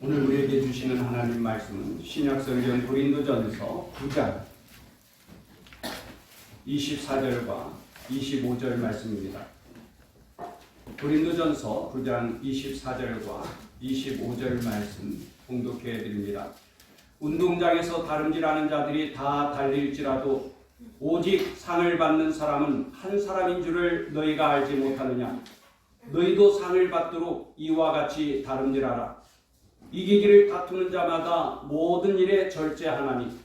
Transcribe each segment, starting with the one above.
오늘 우리에게 주시는 하나님 말씀은 신약성경 고린도전서 9장 24절과 25절 말씀입니다. 고린도전서 9장 24절과 25절 말씀 봉독해 드립니다. 운동장에서 다름질하는 자들이 다 달릴지라도 오직 상을 받는 사람은 한 사람인 줄을 너희가 알지 못하느냐? 너희도 상을 받도록 이와 같이 다름질하라. 이기기를 다투는 자마다 모든 일에 절제하나니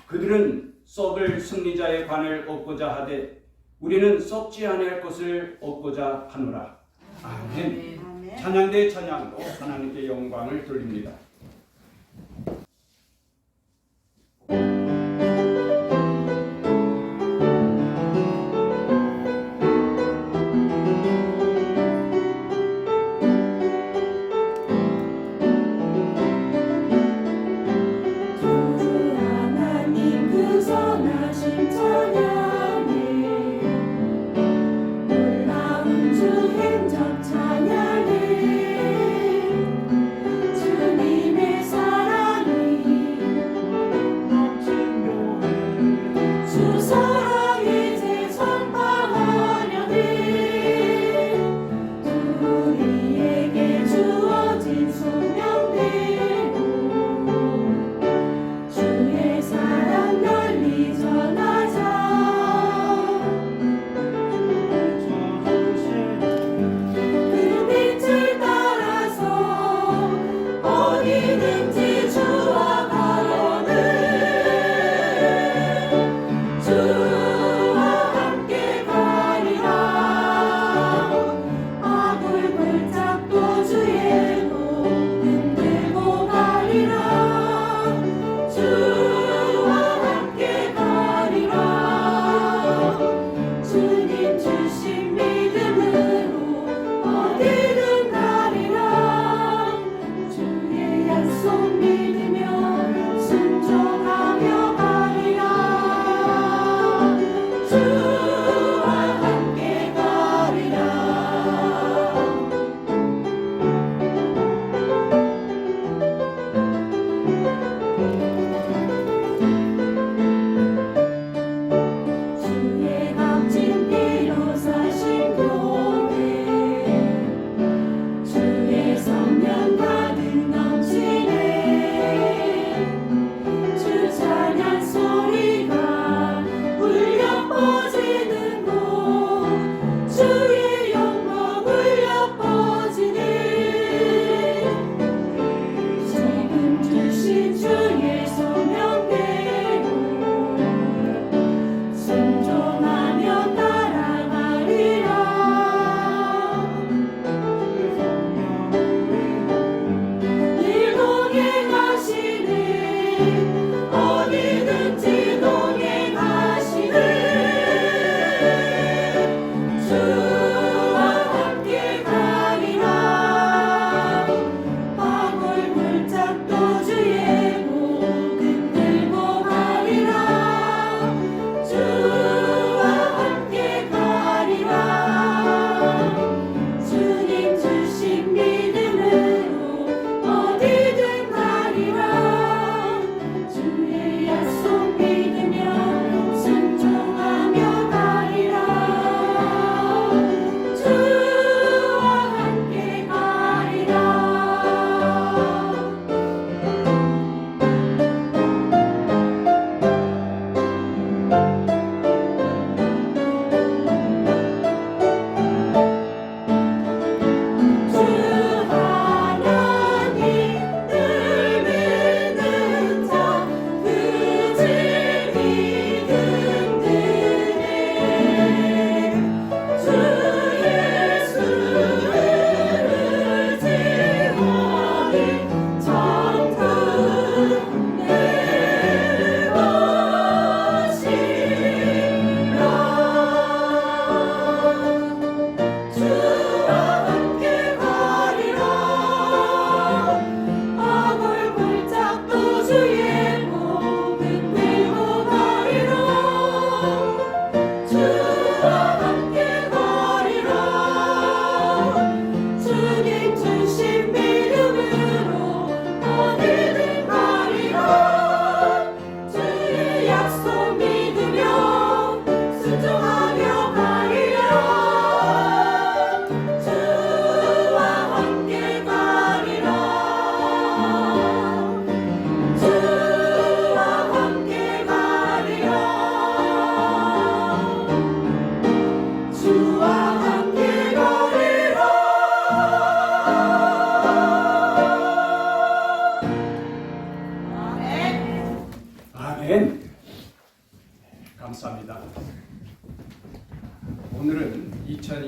그들은 썩을 승리자의 관을 얻고자 하되 우리는 썩지 아니할 것을 얻고자 하노라. 아멘. 찬양 대 찬양으로 하나님께 영광을 돌립니다. 놀라운 주 행적 찬양해 주님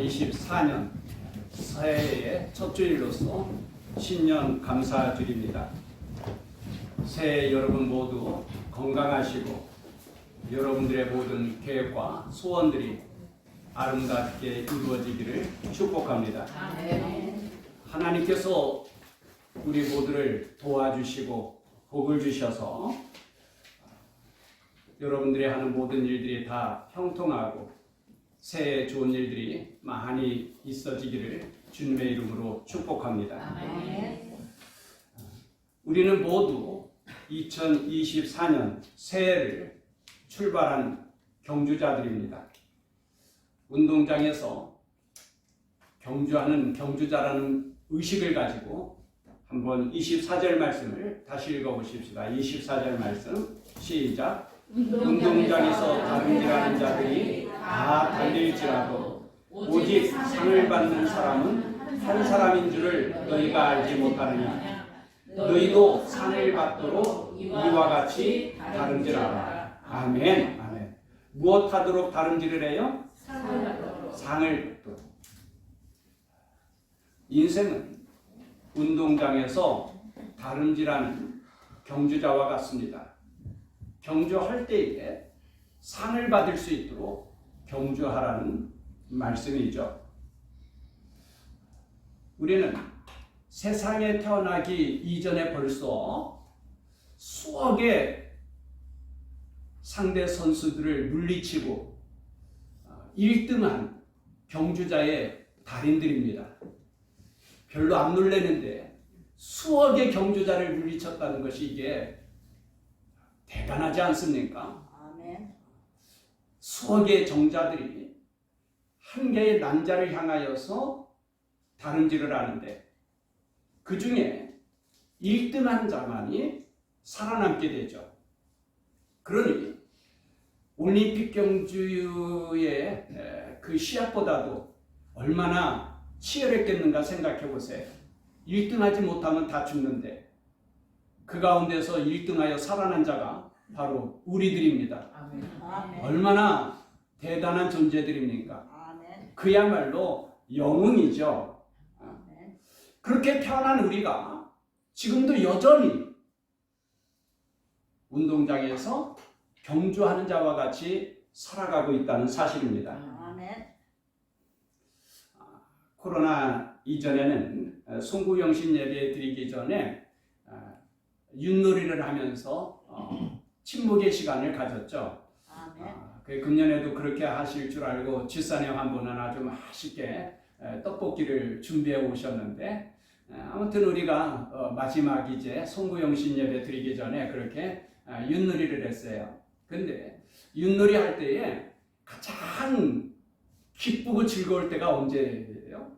2024년 새해의 첫 주일로서 신년 감사드립니다. 새해 여러분 모두 건강하시고 여러분들의 모든 계획과 소원들이 아름답게 이루어지기를 축복합니다. 하나님께서 우리 모두를 도와주시고 복을 주셔서 여러분들이 하는 모든 일들이 다 형통하고 새해 좋은 일들이 많이 있어지기를 주님의 이름으로 축복합니다. 우리는 모두 2024년 새해를 출발한 경주자들입니다. 운동장에서 경주하는 경주자라는 의식을 가지고 한번 24절 말씀을 다시 읽어보십시다. 24절 말씀 시작. 운동장에서 다름질하는 자들이 다 달릴지라도 오직 상을 받는 사람은 한 사람인 줄을 너희가 알지 못하느냐. 너희도 상을 받도록 이와 같이 다름질하라. 아멘. 아멘. 무엇하도록 다름질을 해요? 상을 받도록. 인생은 운동장에서 다름질하는 경주자와 같습니다. 경주할 때에 상을 받을 수 있도록 경주하라는 말씀이죠. 우리는 세상에 태어나기 이전에 벌써 수억의 상대 선수들을 물리치고 1등한 경주자의 달인들입니다. 별로 안 놀라는데 수억의 경주자를 물리쳤다는 것이 이게 대단하지 않습니까? 아멘. 수억의 정자들이 한 개의 난자를 향하여서 다름질을 하는데 그 중에 1등한 자만이 살아남게 되죠. 그러니 올림픽 경주의 그 시합보다도 얼마나 치열했겠는가 생각해 보세요. 1등하지 못하면 다 죽는데 그 가운데서 1등하여 살아난 자가 바로 우리들입니다. 아멘. 얼마나 대단한 존재들입니까? 아멘. 그야말로 영웅이죠. 아멘. 그렇게 태어난 우리가 지금도 여전히 운동장에서 경주하는 자와 같이 살아가고 있다는 사실입니다. 아멘. 코로나 이전에는 송구영신 예배 드리기 전에 윷놀이를 하면서 침묵의 시간을 가졌죠. 아멘. 금년에도 그렇게 하실 줄 알고 집사님 한 분은 아주 맛있게 떡볶이를 준비해 오셨는데 아무튼 우리가 마지막 이제 송구영신 예배 드리기 전에 그렇게 윷놀이를 했어요. 근데 윷놀이 할 때에 가장 기쁘고 즐거울 때가 언제예요?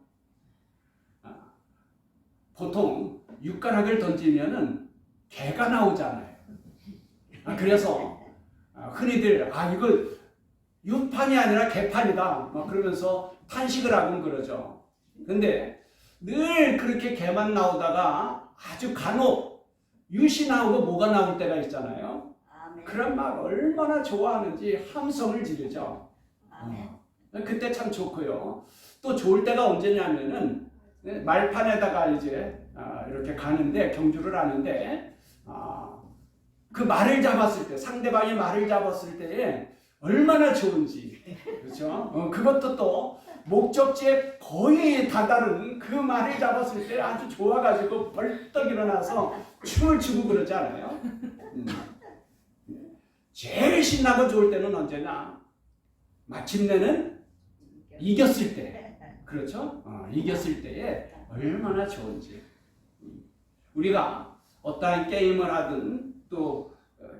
보통 육가락을 던지면은 개가 나오잖아요. 그래서 흔히들 이거 육판이 아니라 개판이다 막 그러면서 탄식을 하곤 그러죠. 근데 늘 그렇게 개만 나오다가 아주 간혹 윷이 나오고 뭐가 나올 때가 있잖아요. 아멘. 그런 말 얼마나 좋아하는지 함성을 지르죠. 아멘. 그때 참 좋고요. 또 좋을 때가 언제냐면은 말판에다가 이제 이렇게 가는데 경주를 하는데 그 말을 잡았을 때 상대방이 말을 잡았을 때에 얼마나 좋은지 그렇죠? 그것도 또 목적지에 거의 다다른 그 말을 잡았을 때 아주 좋아가지고 벌떡 일어나서 춤을 추고 그러잖아요. 제일 신나고 좋을 때는 언제나 마침내는 이겼을 때 그렇죠? 이겼을 때에 얼마나 좋은지. 우리가 어떠한 게임을 하든 또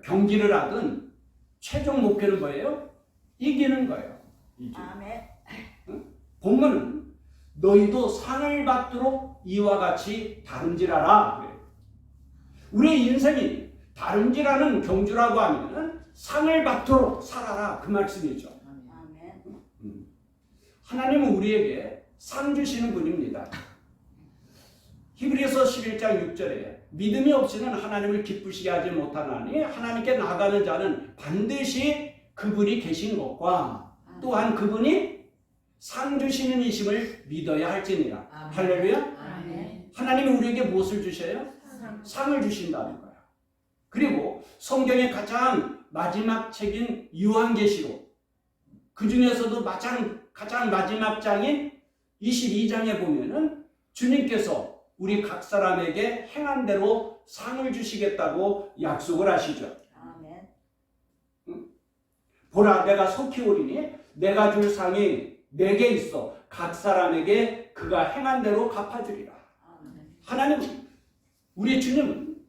경기를 하든 최종 목표는 뭐예요? 이기는 거예요. 아멘. 본문은 너희도 상을 받도록 이와 같이 다름질하라. 우리의 인생이 다름질하는 경주라고 하면 상을 받도록 살아라 그 말씀이죠. 아멘. 하나님은 우리에게 상 주시는 분입니다. 히브리서 11장 6절에 믿음이 없이는 하나님을 기쁘시게 하지 못하나니 하나님께 나가는 자는 반드시 그분이 계신 것과 또한 그분이 상 주시는 이심을 믿어야 할지니라. 아멘. 할렐루야. 아멘. 하나님이 우리에게 무엇을 주셔요? 상을 주신다는 거야. 그리고 성경의 가장 마지막 책인 요한계시록, 그 중에서도 가장 마지막 장인 22장에 보면은 주님께서 우리 각 사람에게 행한 대로 상을 주시겠다고 약속을 하시죠. 아멘. 보라, 내가 속히 오리니 내가 줄 상이 내게 있어 각 사람에게 그가 행한 대로 갚아주리라. 아멘. 하나님, 우리 주님은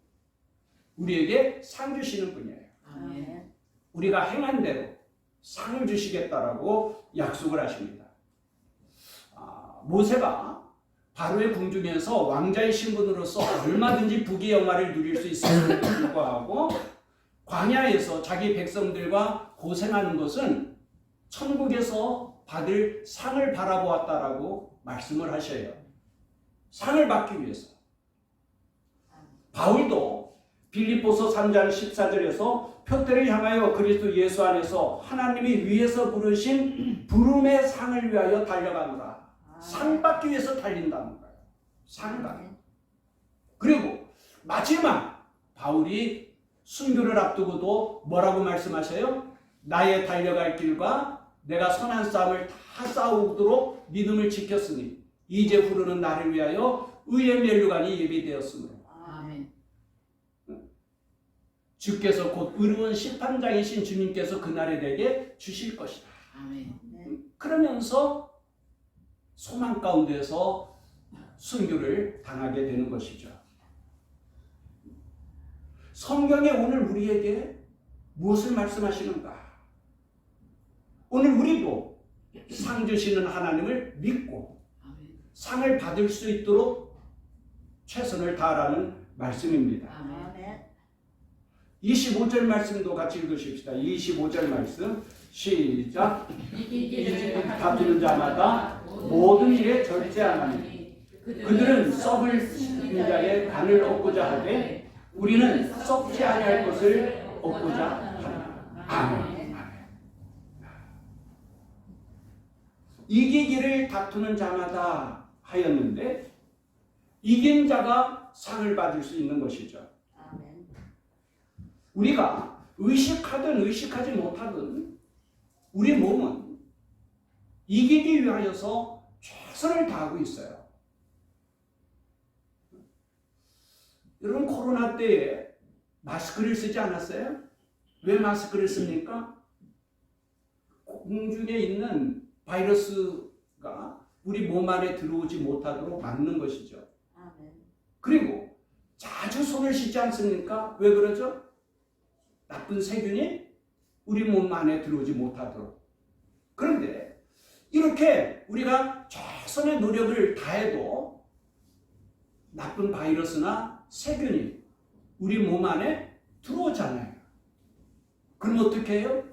우리에게 상 주시는 분이에요. 아멘. 우리가 행한 대로 상을 주시겠다라고 약속을 하십니다. 모세가 바로의 궁중에서 왕자의 신분으로서 얼마든지 부귀 영화를 누릴 수 있음에도 불구하고 광야에서 자기 백성들과 고생하는 것은 천국에서 받을 상을 바라보았다라고 말씀을 하셔요. 상을 받기 위해서. 바울도 빌립보서 3장 14절에서 표대를 향하여 그리스도 예수 안에서 하나님이 위에서 부르신 부름의 상을 위하여 달려가노라. 상 받기 위해서 달린다는 거예요. 상 받기. 그리고 마지막 바울이 순교를 앞두고도 뭐라고 말씀하셔요? 나의 달려갈 길과 내가 선한 싸움을 다 싸우도록 믿음을 지켰으니 이제 후로는 나를 위하여 의의 면류관이 예비되었으므로 아멘. 주께서 곧 의로운 심판장이신 주님께서 그날에 내게 주실 것이다. 아멘. 그러면서 소망 가운데서 순교를 당하게 되는 것이죠. 성경에 오늘 우리에게 무엇을 말씀하시는가? 오늘 우리도 상 주시는 하나님을 믿고 아멘. 상을 받을 수 있도록 최선을 다하라는 말씀입니다. 아멘. 25절 말씀도 같이 읽으십시다. 25절 말씀 시작. 이기기를 다투는 자마다 모든 일에 절제하나니 그들은 썩을 씹는 자의 간을 얻고자 하되 우리는 썩지 아니할 것을 얻고자 하라. 아멘. 이기기를 다투는 자마다 하였는데 이긴 자가 상을 받을 수 있는 것이죠. 아멘. 우리가 의식하든 의식하지 못하든 우리 몸은 이기기 위하여서 최선을 다하고 있어요. 여러분, 코로나 때에 마스크를 쓰지 않았어요? 왜 마스크를 씁니까? 공중에 있는 바이러스가 우리 몸 안에 들어오지 못하도록 막는 것이죠. 아멘. 그리고 자주 손을 씻지 않습니까? 왜 그러죠? 나쁜 세균이 우리 몸 안에 들어오지 못하도록. 그런데 이렇게 우리가 최선의 노력을 다해도 나쁜 바이러스나 세균이 우리 몸 안에 들어오잖아요. 그럼 어떻게 해요?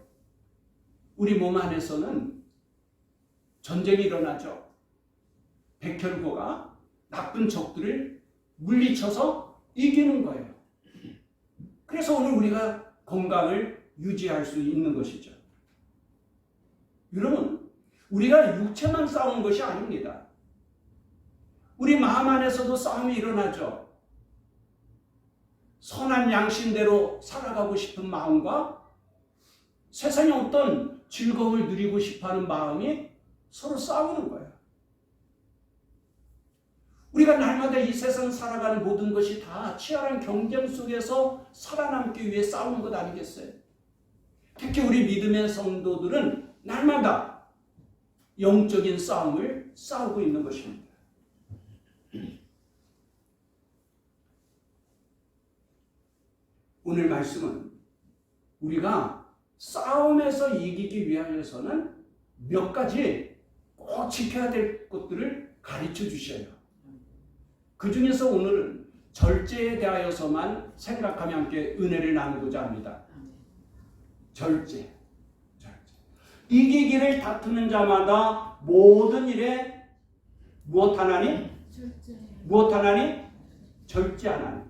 우리 몸 안에서는 전쟁이 일어나죠. 백혈구가 나쁜 적들을 물리쳐서 이기는 거예요. 그래서 오늘 우리가 건강을 유지할 수 있는 것이죠. 여러분, 우리가 육체만 싸우는 것이 아닙니다. 우리 마음 안에서도 싸움이 일어나죠. 선한 양심대로 살아가고 싶은 마음과 세상의 어떤 즐거움을 누리고 싶어하는 마음이 서로 싸우는 거예요. 우리가 날마다 이 세상 살아가는 모든 것이 다 치열한 경쟁 속에서 살아남기 위해 싸우는 것 아니겠어요? 특히 우리 믿음의 성도들은 날마다 영적인 싸움을 싸우고 있는 것입니다. 오늘 말씀은 우리가 싸움에서 이기기 위하여서는 몇 가지 꼭 지켜야 될 것들을 가르쳐 주셔요. 그 중에서 오늘은 절제에 대하여서만 생각하며 함께 은혜를 나누고자 합니다. 절제. 이기기를 다투는 자마다 모든 일에 무엇 하나니? 무엇 하나니? 절제하나니.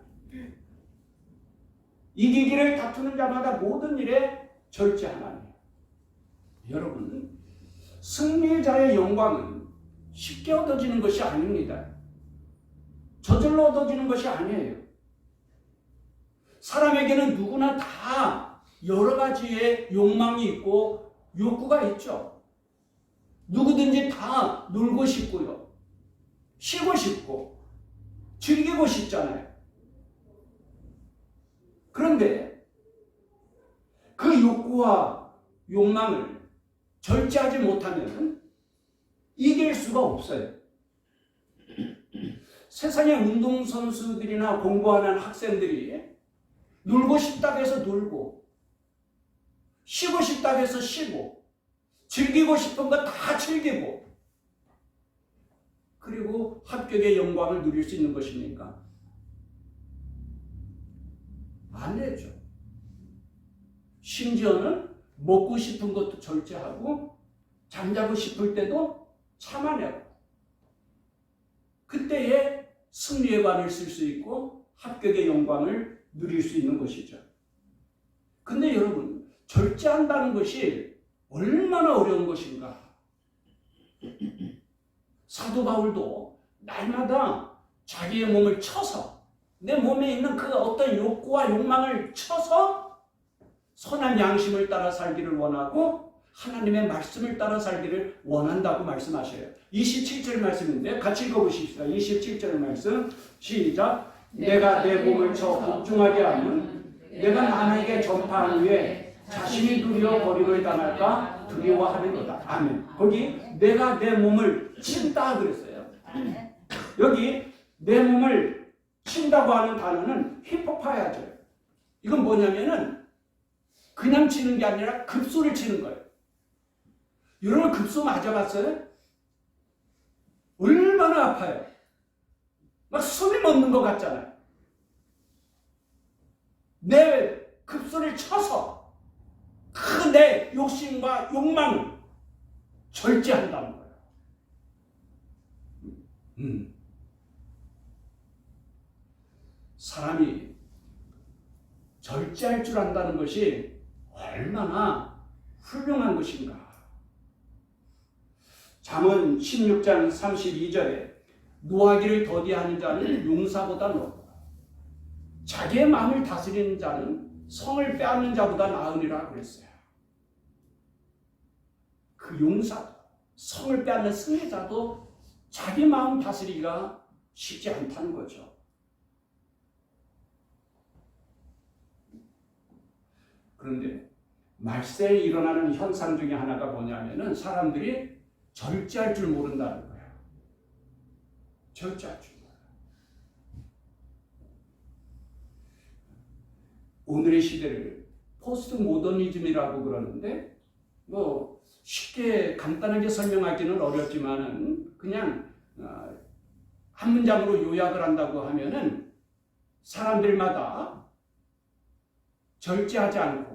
이기기를 다투는 자마다 모든 일에 절제하나니. 여러분, 승리자의 영광은 쉽게 얻어지는 것이 아닙니다. 저절로 얻어지는 것이 아니에요. 사람에게는 누구나 다 여러 가지의 욕망이 있고 욕구가 있죠. 누구든지 다 놀고 싶고요. 쉬고 싶고 즐기고 싶잖아요. 그런데 그 욕구와 욕망을 절제하지 못하면 이길 수가 없어요. 세상의 운동선수들이나 공부하는 학생들이 놀고 싶다고 해서 놀고, 쉬고 싶다고 해서 쉬고, 즐기고 싶은 거 다 즐기고, 그리고 합격의 영광을 누릴 수 있는 것입니까? 안 되죠. 심지어는 먹고 싶은 것도 절제하고, 잠자고 싶을 때도 참아내고, 그때에 승리의 관을 쓸 수 있고 합격의 영광을 누릴 수 있는 것이죠. 근데 여러분, 절제한다는 것이 얼마나 어려운 것인가. 사도 바울도 날마다 자기의 몸을 쳐서, 내 몸에 있는 그 어떤 욕구와 욕망을 쳐서 선한 양심을 따라 살기를 원하고 하나님의 말씀을 따라 살기를 원한다고 말씀하셔요. 27절 말씀인데 같이 읽어보십시다. 27절 말씀 시작. 내가 내 몸을 쳐 복종하게 하면 내가 남에게 전파한 후에 자신이 두려워 버림을 당할까 두려워하는도다. 아멘. 거기 내가 내 몸을 친다 그랬어요. 여기 내 몸을 친다고 하는 단어는 히포파야죠. 이건 뭐냐면은 그냥 치는 게 아니라 급소를 치는 거예요. 여러분 급소 맞아봤어요? 얼마나 아파요. 막 숨이 멎는 것 같잖아요. 내 급소를 쳐서 그 내 욕심과 욕망을 절제한다는 거예요. 사람이 절제할 줄 안다는 것이 얼마나 훌륭한 것인가. 잠언 16장 32절에 노하기를 더디하는 자는 용사보다 높고 자기의 마음을 다스리는 자는 성을 빼앗는 자보다 나으니라 그랬어요. 그 용사도, 성을 빼앗는 승리자도 자기 마음 다스리기가 쉽지 않다는 거죠. 그런데 말세에 일어나는 현상 중에 하나가 뭐냐면은 사람들이 절제할 줄 모른다는 거예요. 절제할 줄 몰라요. 오늘의 시대를 포스트 모더니즘이라고 그러는데 뭐 쉽게 간단하게 설명하기는 어렵지만은 그냥 한 문장으로 요약을 한다고 하면은 사람들마다 절제하지 않고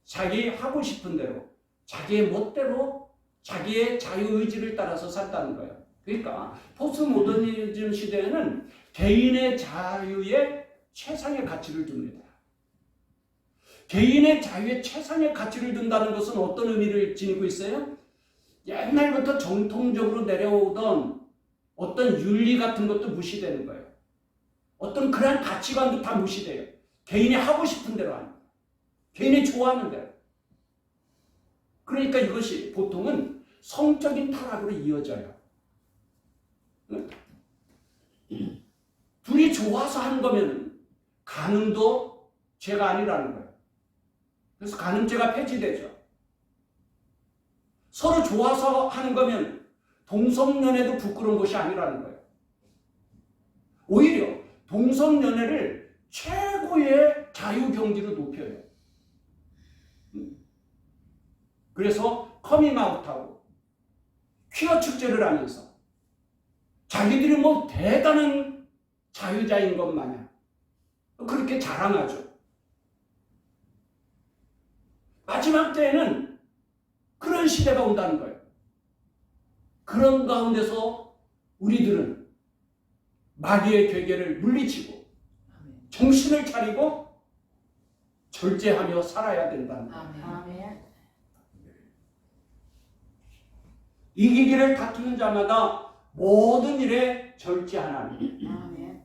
자기 하고 싶은 대로 자기의 멋대로 자기의 자유의지를 따라서 산다는 거예요. 그러니까 포스트 모더니즘 시대에는 개인의 자유에 최상의 가치를 둡니다. 개인의 자유에 최상의 가치를 둔다는 것은 어떤 의미를 지니고 있어요? 옛날부터 정통적으로 내려오던 어떤 윤리 같은 것도 무시되는 거예요. 어떤 그런 가치관도 다 무시돼요. 개인이 하고 싶은 대로 하는 거예요. 개인이 좋아하는 대로. 그러니까 이것이 보통은 성적인 타락으로 이어져요. 둘이 좋아서 하는 거면 간음도 죄가 아니라는 거예요. 그래서 간음죄가 폐지되죠. 서로 좋아서 하는 거면 동성연애도 부끄러운 것이 아니라는 거예요. 오히려 동성연애를 최고의 자유경지로 높여요. 그래서 커밍아웃하고 퀴어 축제를 하면서 자기들이 뭐 대단한 자유자인 것 마냥 그렇게 자랑하죠. 마지막 때에는 그런 시대가 온다는 거예요. 그런 가운데서 우리들은 마귀의 괴계를 물리치고 정신을 차리고 절제하며 살아야 된다는 거예요. 아멘. 이기기를 다투는 자마다 모든 일에 절제하나니. 아멘.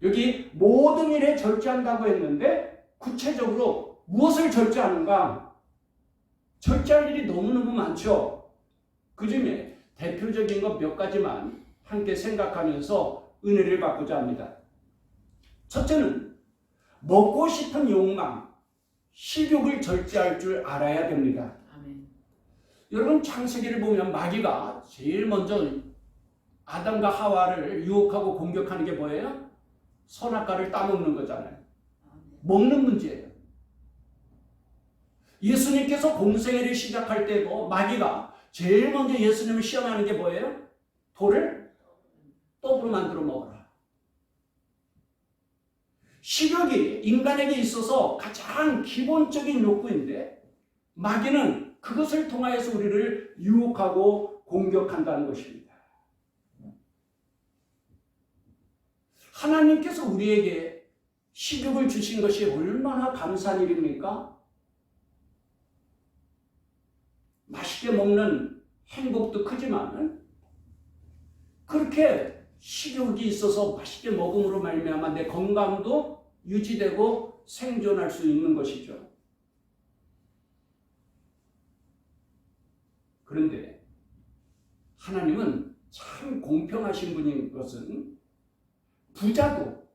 여기 모든 일에 절제한다고 했는데 구체적으로 무엇을 절제하는가? 절제할 일이 너무너무 많죠. 그 중에 대표적인 것 몇 가지만 함께 생각하면서 은혜를 받고자 합니다. 첫째는 먹고 싶은 욕망, 식욕을 절제할 줄 알아야 됩니다. 아멘. 여러분 창세기를 보면 마귀가 제일 먼저 아담과 하와를 유혹하고 공격하는 게 뭐예요? 선악과를 따먹는 거잖아요. 아멘. 먹는 문제예요. 예수님께서 공생애를 시작할 때도 마귀가 제일 먼저 예수님을 시험하는 게 뭐예요? 돌을 떡으로 만들어 먹어라. 식욕이 인간에게 있어서 가장 기본적인 욕구인데 마귀는 그것을 통하여서 우리를 유혹하고 공격한다는 것입니다. 하나님께서 우리에게 식욕을 주신 것이 얼마나 감사한 일입니까? 맛있게 먹는 행복도 크지만 그렇게 식욕이 있어서 맛있게 먹음으로 말미암아 내 건강도 유지되고 생존할 수 있는 것이죠. 그런데 하나님은 참 공평하신 분인 것은 부자도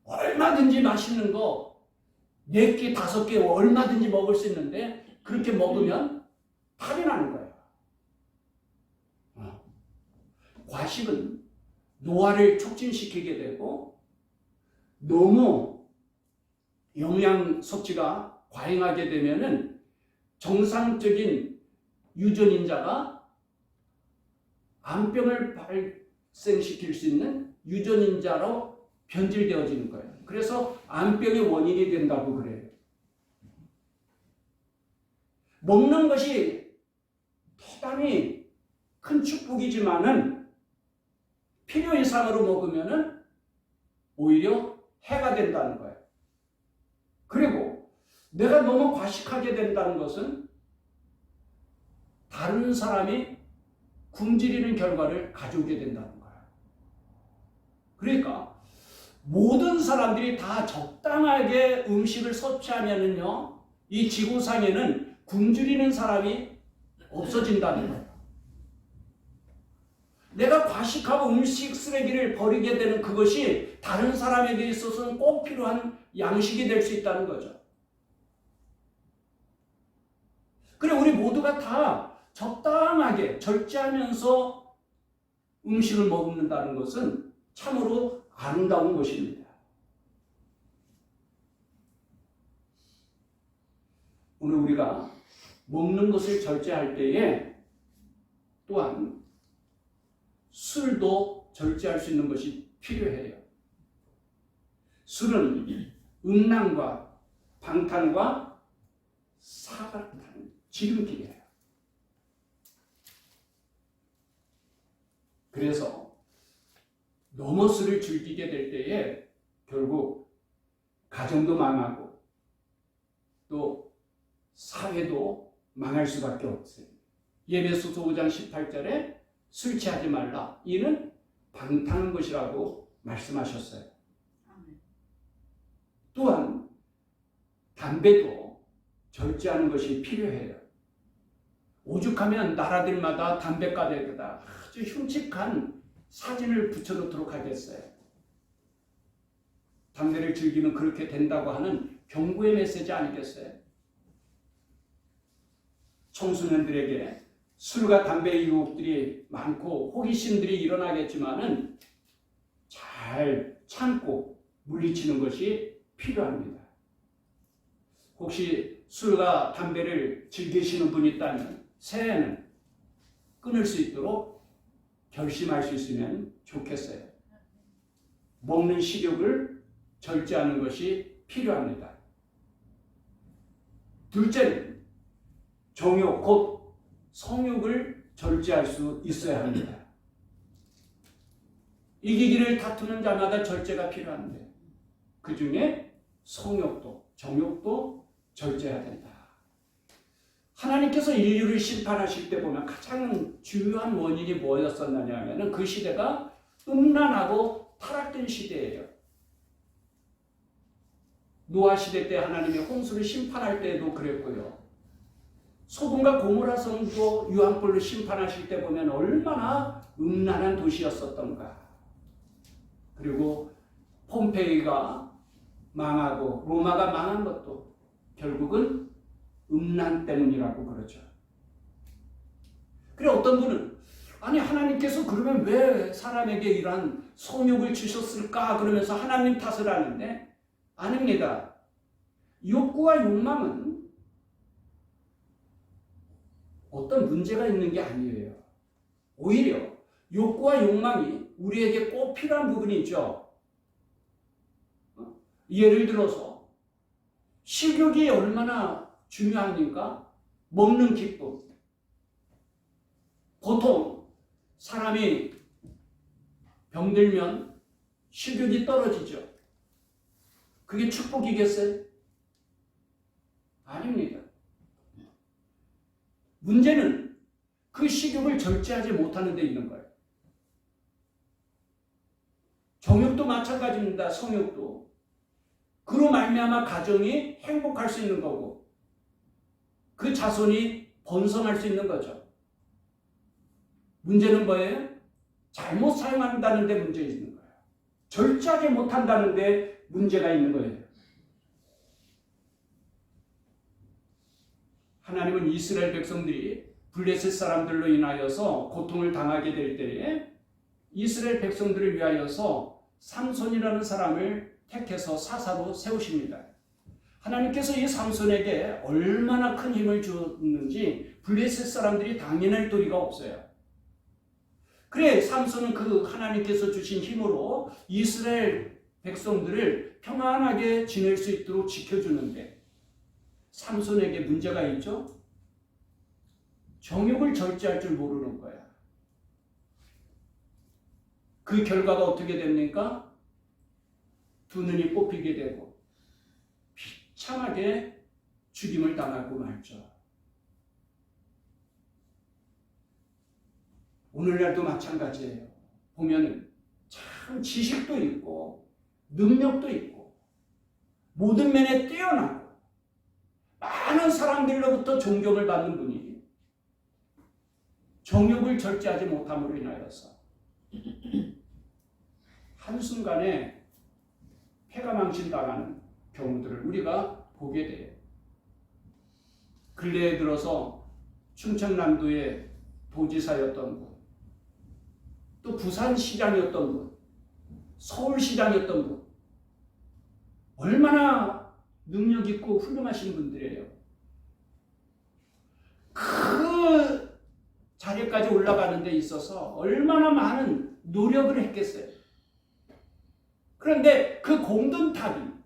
얼마든지 맛있는 거 4끼, 5끼 얼마든지 먹을 수 있는데 그렇게 먹으면 탈이 나는 거예요. 과식은 노화를 촉진시키게 되고 너무 영양 섭취가 과잉하게 되면은 정상적인 유전인자가 암병을 발생시킬 수 있는 유전인자로 변질되어지는 거예요. 그래서 암병의 원인이 된다고 그래요. 먹는 것이 대단히 큰 축복이지만은 필요 이상으로 먹으면은 오히려 해가 된다는 거예요. 그리고 내가 너무 과식하게 된다는 것은 다른 사람이 굶주리는 결과를 가져오게 된다는 거예요. 그러니까 모든 사람들이 다 적당하게 음식을 섭취하면은요, 이 지구상에는 굶주리는 사람이 없어진다는 거예요. 내가 과식하고 음식 쓰레기를 버리게 되는 그것이 다른 사람에게 있어서는 꼭 필요한 양식이 될 수 있다는 거죠. 그래, 우리 모두가 다 적당하게 절제하면서 음식을 먹는다는 것은 참으로 아름다운 것입니다. 오늘 우리가 먹는 것을 절제할 때에 또한 술도 절제할 수 있는 것이 필요해요. 술은 음란과 방탕과 사각한 지름길이에요. 그래서 너무 술을 즐기게 될 때에 결국 가정도 망하고 또 사회도 망할 수밖에 없어요. 에베소서 5장 18절에 술 취하지 말라. 이는 방탕한 것이라고 말씀하셨어요. 또한 담배도 절제하는 것이 필요해요. 오죽하면 나라들마다 담배가게에다 아주 흉측한 사진을 붙여놓도록 하겠어요. 담배를 즐기면 그렇게 된다고 하는 경고의 메시지 아니겠어요? 청소년들에게 술과 담배의 유혹들이 많고 호기심들이 일어나겠지만은 잘 참고 물리치는 것이 필요합니다. 혹시 술과 담배를 즐기시는 분이 있다면 새해에는 끊을 수 있도록 결심할 수 있으면 좋겠어요. 먹는 식욕을 절제하는 것이 필요합니다. 둘째는 정욕, 곧 성욕을 절제할 수 있어야 합니다. 이기기를 다투는 자마다 절제가 필요한데 그 중에 성욕도, 정욕도 절제해야 된다. 하나님께서 인류를 심판하실 때 보면 가장 중요한 원인이 뭐였었느냐면 그 시대가 음란하고 타락된 시대예요. 노아 시대 때 하나님이 홍수를 심판할 때도 그랬고요. 소돔과 고모라 성도 유황불로 심판하실 때 보면 얼마나 음란한 도시였었던가. 그리고 폼페이가 망하고 로마가 망한 것도 결국은 음란 때문이라고 그러죠. 그래 어떤 분은 아니 하나님께서 그러면 왜 사람에게 이러한 성욕을 주셨을까 그러면서 하나님 탓을 하는데 아닙니다. 욕구와 욕망은 어떤 문제가 있는 게 아니에요. 오히려 욕구와 욕망이 우리에게 꼭 필요한 부분이 있죠. 예를 들어서 식욕이 얼마나 중요합니까? 먹는 기쁨. 보통 사람이 병들면 식욕이 떨어지죠. 그게 축복이겠어요? 아닙니다. 문제는 그 식욕을 절제하지 못하는 데 있는 거예요. 정욕도 마찬가지입니다. 성욕도. 그로 말미암아 가정이 행복할 수 있는 거고 그 자손이 번성할 수 있는 거죠. 문제는 뭐예요? 잘못 사용한다는 데 문제 있는 거예요. 절제하지 못한다는 데 문제가 있는 거예요. 하나님은 이스라엘 백성들이 블레셋 사람들로 인하여서 고통을 당하게 될 때에 이스라엘 백성들을 위하여서 삼손이라는 사람을 택해서 사사로 세우십니다. 하나님께서 이 삼손에게 얼마나 큰 힘을 줬는지 블레셋 사람들이 당연할 도리가 없어요. 그래 삼손은 그 하나님께서 주신 힘으로 이스라엘 백성들을 평안하게 지낼 수 있도록 지켜주는데 삼손에게 문제가 있죠? 정욕을 절제할 줄 모르는 거야. 그 결과가 어떻게 됩니까? 두 눈이 뽑히게 되고 비참하게 죽임을 당하고 말죠. 오늘날도 마찬가지예요. 보면은 참 지식도 있고 능력도 있고 모든 면에 뛰어나고 많은 사람들로부터 존경을 받는 분이 정욕을 절제하지 못함으로 인하여서 한순간에 폐가망신당하는 경우들을 우리가 보게 돼요. 근래에 들어서 충청남도의 도지사였던 분, 또 부산시장이었던 분, 서울시장이었던 분, 얼마나 능력 있고 훌륭하신 분들이에요. 그 자리까지 올라가는 데 있어서 얼마나 많은 노력을 했겠어요. 그런데 그 공든탑이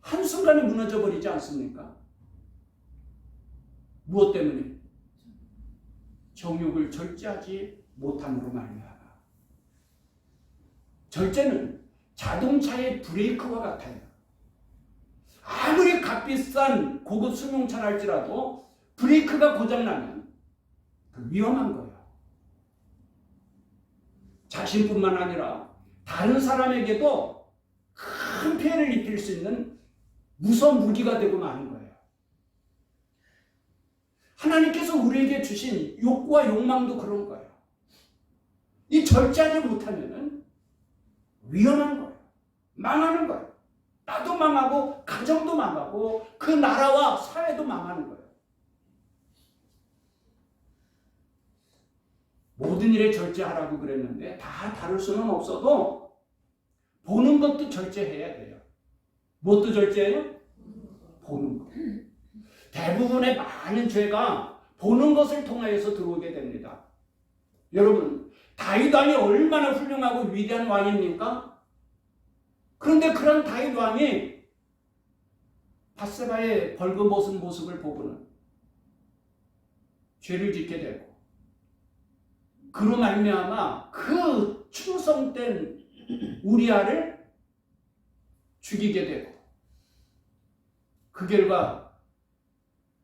한순간에 무너져 버리지 않습니까? 무엇 때문에? 정욕을 절제하지 못함으로 말미암아. 절제는 자동차의 브레이크와 같아요. 아무리 값비싼 고급 승용차를 할지라도 브레이크가 고장나면 위험한 거예요. 자신뿐만 아니라 다른 사람에게도 큰 피해를 입힐 수 있는 무서운 무기가 되고 마는 거예요. 하나님께서 우리에게 주신 욕구와 욕망도 그런 거예요. 이 절제하지 못하면 위험한 거예요. 망하는 거예요. 나도 망하고 가정도 망하고 그 나라와 사회도 망하는 거예요. 모든 일에 절제하라고 그랬는데 다 다룰 수는 없어도 보는 것도 절제해야 돼요. 무엇도 절제해요? 보는 것. 대부분의 많은 죄가 보는 것을 통하여서 들어오게 됩니다. 여러분, 다윗 왕이 얼마나 훌륭하고 위대한 왕입니까? 그런데 그런 다윗 왕이 밧세바의 벌거벗은 모습을 보고는 죄를 짓게 되고 그로 말미암아 그 충성된 우리아를 죽이게 되고 그 결과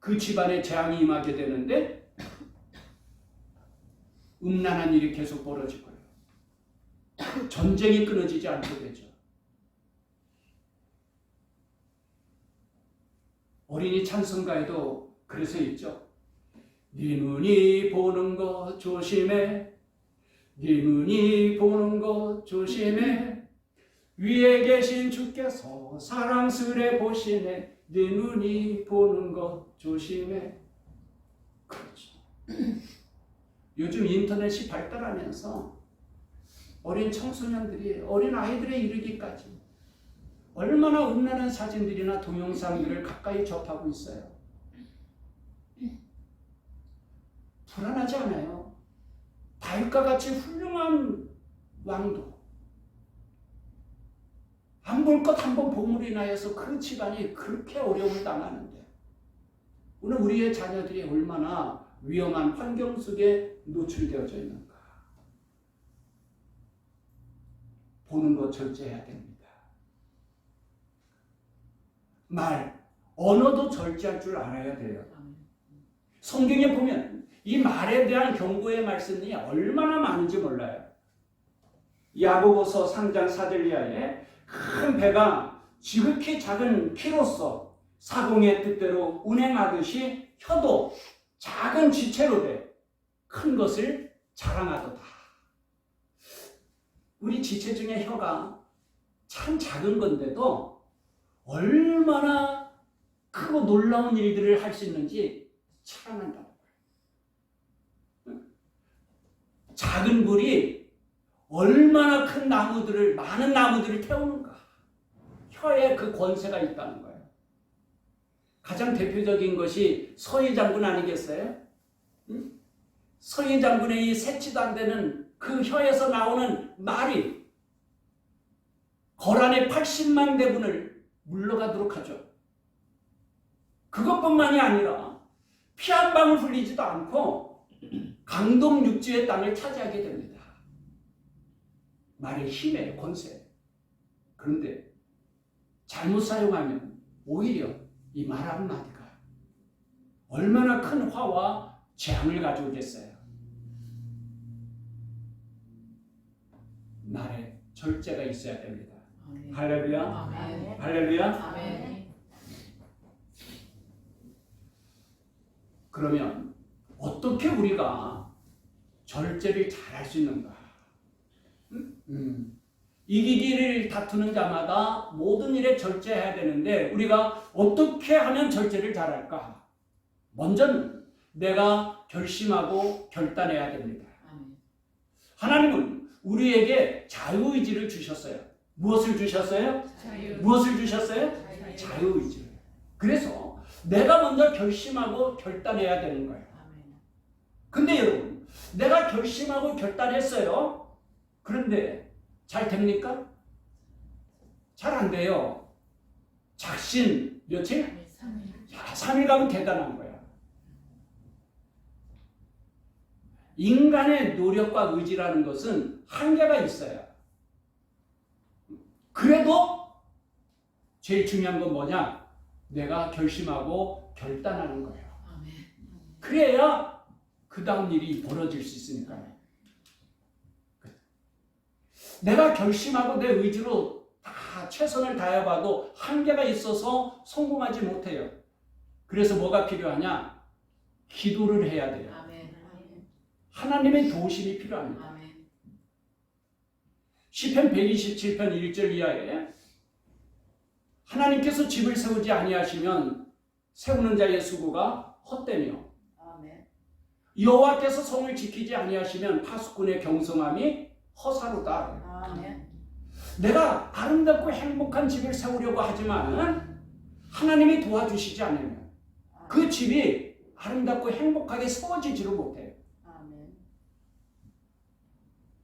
그 집안에 재앙이 임하게 되는데 음란한 일이 계속 벌어지고요. 전쟁이 끊어지지 않게 되죠. 어린이 찬송가에도 그래서 있죠. 네 눈이 보는 것 조심해. 네 눈이 보는 것 조심해. 위에 계신 주께서 사랑스레 보시네. 네 눈이 보는 것 조심해. 그렇죠. 요즘 인터넷이 발달하면서 어린 청소년들이 어린 아이들에 이르기까지 얼마나 음란한 사진들이나 동영상들을 가까이 접하고 있어요. 불안하지 않아요? 다윗과 같이 훌륭한 왕도 안 볼 것 한 번 본으로 인하여서 그 집안이 그렇게 어려움을 당하는데 오늘 우리의 자녀들이 얼마나 위험한 환경 속에 노출되어져 있는가. 보는 것 절제해야 됩니다. 말, 언어도 절제할 줄 알아야 돼요. 성경에 보면 이 말에 대한 경고의 말씀이 얼마나 많은지 몰라요. 야고보서 3장 4절 이하에 큰 배가 지극히 작은 키로서 사공의 뜻대로 운행하듯이 혀도 작은 지체로 돼 큰 것을 자랑하도다. 우리 지체 중에 혀가 참 작은 건데도 얼마나 크고 놀라운 일들을 할 수 있는지 자랑한다는 거예요. 작은 불이 얼마나 큰 나무들을, 많은 나무들을 태우는가. 혀에 그 권세가 있다는 거예요. 가장 대표적인 것이 서희 장군 아니겠어요? 응? 서희 장군의 이 세치도 안 되는 그 혀에서 나오는 말이 거란의 80만 대군을 물러가도록 하죠. 그것뿐만이 아니라 피 한 방울 흘리지도 않고 강동 육지의 땅을 차지하게 됩니다. 말의 힘의 권세. 그런데 잘못 사용하면 오히려 이 말 한마디가 얼마나 큰 화와 재앙을 가져오겠어요. 말에 절제가 있어야 됩니다. 아멘. 할렐루야. 아멘. 할렐루야. 아멘. 그러면 어떻게 우리가 절제를 잘할 수 있는가? 이기기를 다투는 자마다 모든 일에 절제해야 되는데 우리가 어떻게 하면 절제를 잘할까? 먼저는 내가 결심하고 결단해야 됩니다. 아멘. 하나님은 우리에게 자유의지를 주셨어요. 무엇을 주셨어요? 자유. 무엇을 주셨어요? 자유의지를. 그래서 내가 먼저 결심하고 결단해야 되는 거예요. 아멘. 근데 여러분, 내가 결심하고 결단했어요. 그런데 잘 됩니까? 잘 안 돼요. 작심 며칠? 3일. 야, 3일 가면 대단한 거야. 인간의 노력과 의지라는 것은 한계가 있어요. 그래도 제일 중요한 건 뭐냐? 내가 결심하고 결단하는 거예요. 아멘. 그래야 그 다음 일이 벌어질 수 있으니까요. 내가 결심하고 내 의지로 다 최선을 다해봐도 한계가 있어서 성공하지 못해요. 그래서 뭐가 필요하냐? 기도를 해야 돼요. 아멘. 하나님의 도우심이 필요합니다. 아멘. 시편 127편 1절 이하에 하나님께서 집을 세우지 아니하시면 세우는 자의 수고가 헛되며 아멘. 여호와께서 성을 지키지 아니하시면 파수꾼의 경성함이 허사로다. 아멘. 내가 아름답고 행복한 집을 세우려고 하지만 하나님이 도와주시지 않으면 그 집이 아름답고 행복하게 세워지지를 못해요. 아멘.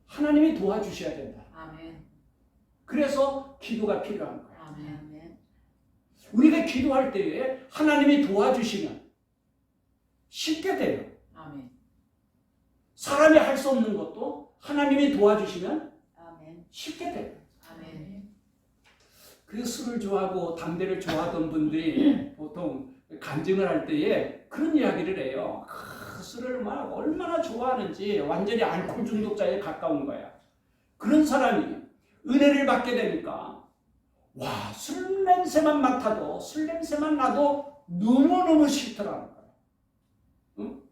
하나님이 도와주셔야 된다. 아멘. 그래서 기도가 필요한 거예요. 아멘. 아멘. 우리가 기도할 때에 하나님이 도와주시면 쉽게 돼요. 아멘. 사람이 할 수 없는 것도 하나님이 도와주시면 아멘. 쉽게 돼요. 아멘. 그 술을 좋아하고 담배를 좋아하던 분들이 보통 간증을 할 때에 그런 이야기를 해요. 술을 막 얼마나 좋아하는지 완전히 알코올 중독자에 가까운 거야. 그런 사람이 은혜를 받게 되니까 와, 술 냄새만 맡아도 술 냄새만 나도 너무너무 싫더라는 거야. 응?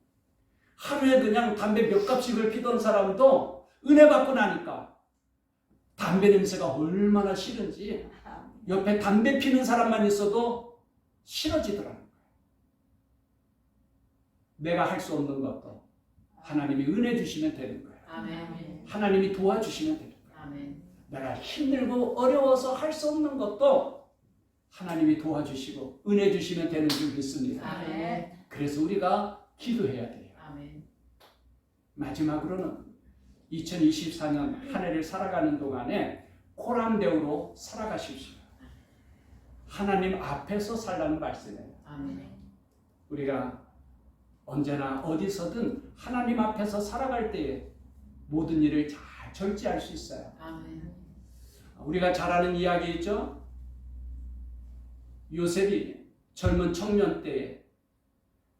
하루에 그냥 담배 몇 갑씩을 피던 사람도 은혜 받고 나니까 담배 냄새가 얼마나 싫은지 옆에 담배 피는 사람만 있어도 싫어지더라는 거야. 내가 할 수 없는 것도 하나님이 은혜 주시면 되는 거야. 아멘. 하나님이 도와주시면 되는 거야. 아멘. 내가 힘들고 어려워서 할 수 없는 것도 하나님이 도와주시고 은혜 주시면 되는 줄 믿습니다. 아멘. 그래서 우리가 기도해야 돼요. 아멘. 마지막으로는 2024년 한 해를 살아가는 동안에 코람데오로 살아가십시오. 하나님 앞에서 살라는 말씀이에요. 아멘. 우리가 언제나 어디서든 하나님 앞에서 살아갈 때에 모든 일을 잘 절제할 수 있어요. 아멘. 우리가 잘 아는 이야기 있죠? 요셉이 젊은 청년 때에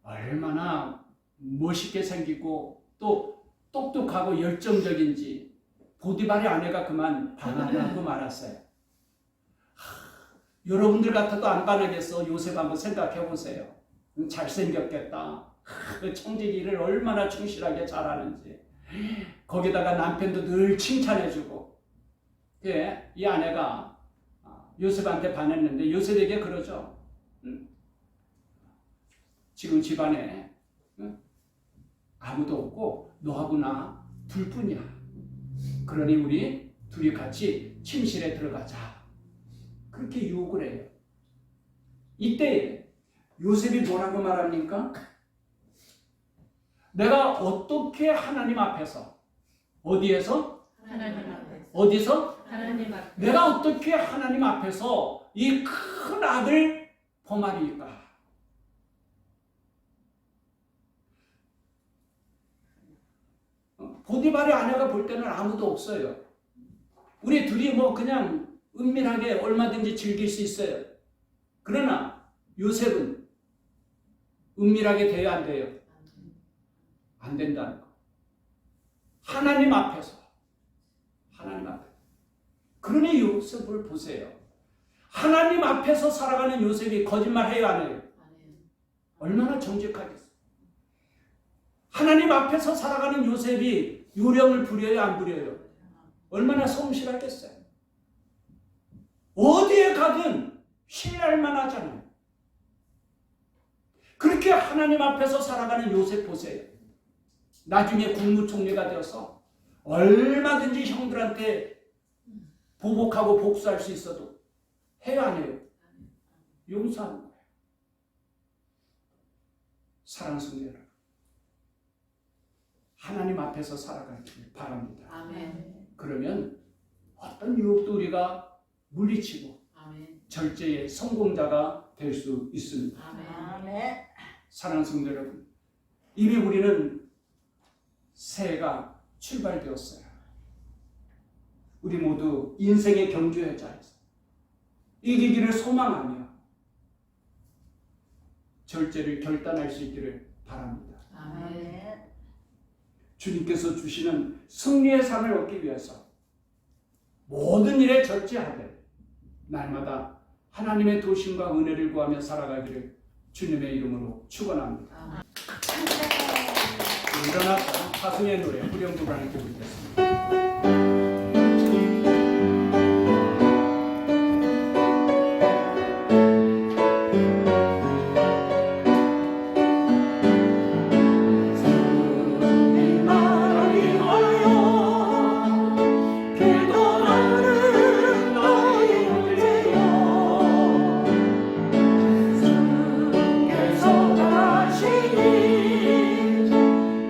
얼마나 멋있게 생기고 또 똑똑하고 열정적인지 보디발의 아내가 그만 반하고 말았어요. 여러분들 같아도 안 반하겠어. 요셉 한번 생각해 보세요. 잘생겼겠다. 청지기 일을 얼마나 충실하게 잘하는지. 거기다가 남편도 늘 칭찬해주고. 예, 이 아내가 요셉한테 반했는데 요셉에게 그러죠. 지금 집안에 아무도 없고 너하고 나 둘뿐이야. 그러니 우리 둘이 같이 침실에 들어가자. 그렇게 유혹을 해요. 이때 요셉이 뭐라고 말합니까? 내가 어떻게 하나님 앞에서 어디에서? 하나님 앞에. 어디서? 하나님 앞에. 내가 어떻게 하나님 앞에서 이 큰 악을 범하리까? 보디발의 아내가 볼 때는 아무도 없어요. 우리 둘이 뭐 그냥 은밀하게 얼마든지 즐길 수 있어요. 그러나 요셉은 은밀하게 돼야 안 돼요? 안 된다는 거. 하나님 앞에서. 하나님 앞에. 그러니 요셉을 보세요. 하나님 앞에서 살아가는 요셉이 거짓말해요, 안 해요? 얼마나 정직하겠어요. 하나님 앞에서 살아가는 요셉이 요령을 부려요, 안 부려요? 얼마나 성실하겠어요. 어디에 가든 신뢰할 만하잖아요. 그렇게 하나님 앞에서 살아가는 요셉 보세요. 나중에 국무총리가 되어서 얼마든지 형들한테 보복하고 복수할 수 있어도 해요, 안 해요? 용서하는 거예요. 사랑하는 성도 여러분, 하나님 앞에서 살아가길 바랍니다. 아멘. 그러면 어떤 유혹도 우리가 물리치고 아멘. 절제의 성공자가 될 수 있습니다. 아멘. 사랑하는 성도 여러분, 이미 우리는 새해가 출발되었어요. 우리 모두 인생의 경주에 자리에서 이기기를 소망하며 절제를 결단할 수 있기를 바랍니다. 아멘. 주님께서 주시는 승리의 삶을 얻기 위해서 모든 일에 절제하되 날마다 하나님의 도심과 은혜를 구하며 살아가기를 주님의 이름으로 축원합니다. 일어나 파송의 노래 후렴구를 함께 부르겠습니다.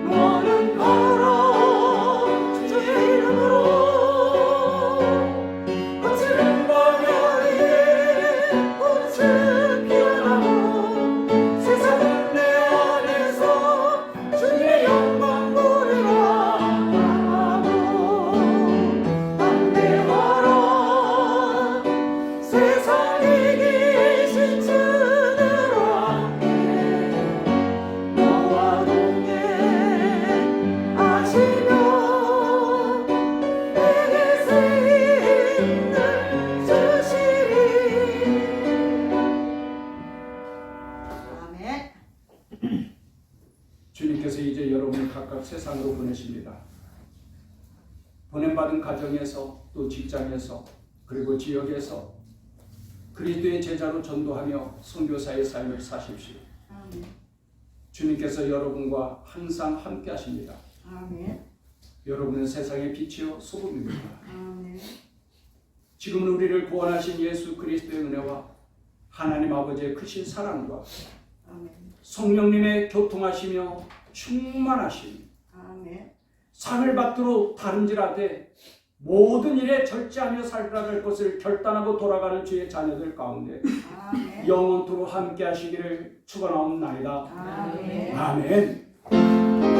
너는 걸어 주의 이름으로 땅으로 보내십니다. 보냄받은 가정에서 또 직장에서 그리고 지역에서 그리스도의 제자로 전도하며 선교사의 삶을 사십시오. 아멘. 주님께서 여러분과 항상 함께 하십니다. 아멘. 여러분은 세상의 빛이요 소금입니다. 아멘. 지금은 우리를 구원하신 예수 그리스도의 은혜와 하나님 아버지의 크신 사랑과 아멘. 성령님의 교통하시며 충만하심, 아멘. 상을 받도록 다름질하되 모든 일에 절제하며 살아갈 것을 결단하고 돌아가는 주의 자녀들 가운데 아멘. 영원토록 함께 하시기를 축원하옵나이다. 아멘. 아멘. 아멘.